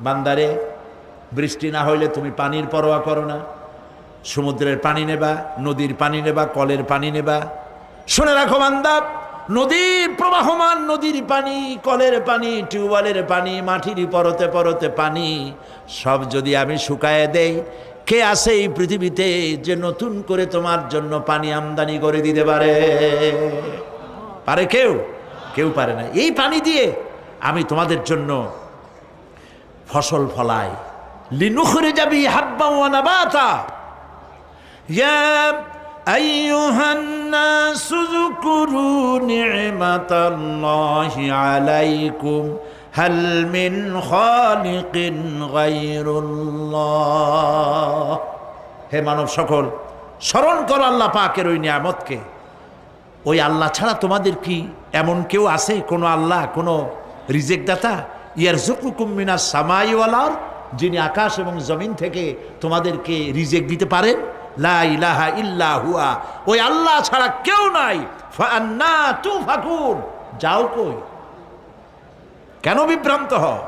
বান্দারে, বৃষ্টি না হইলে তুমি পানির পরোয়া করো না। সমুদ্রের পানি নেবা, নদীর পানি নেবা, কলের পানি নেবা। শুনে রাখো বান্দা, নদীর প্রবাহমান নদীর পানি, কলের পানি, টিউবওয়েলের পানি, মাটির পরতে পরতে পানি সব যদি আমি শুকায়ে দেই, কে আছে এই পৃথিবীতে যে নতুন করে তোমার জন্য পানি আমদানি করে দিতে পারে? পারে কেউ? কেউ পারে না। এই পানি দিয়ে আমি তোমাদের জন্য ফসল ফলাই। লিনুখরিজা বিহি হাব্বান ওয়া নাবাতা। ইয়া আইয়ুহান নাসু যকুরু নি'মাতাল্লাহি আলাইকুম হাল মিন খালিকিন গায়রুল্লাহ। হে মানব সকল, স্মরণ করো আল্লাহ পাকের ওই নিয়ামতকে। ওই আল্লাহ ছাড়া তোমাদের কি এমন কেউ আছে? কোনো আল্লাহ, কোনো রিজেক দাতা? ইয়ারযুকুকুম মিনাস সামাই ওয়াল আরদ, যিনি আকাশ এবং জমিন থেকে তোমাদেরকে রিজেক দিতে পারেন। লা ইলাহা ইল্লা হুয়া, ওই আল্লাহ ছাড়া কেউ নাই। ফাআন্না তুফাকুন, যাও কই? কেন বিভ্রান্ত হও?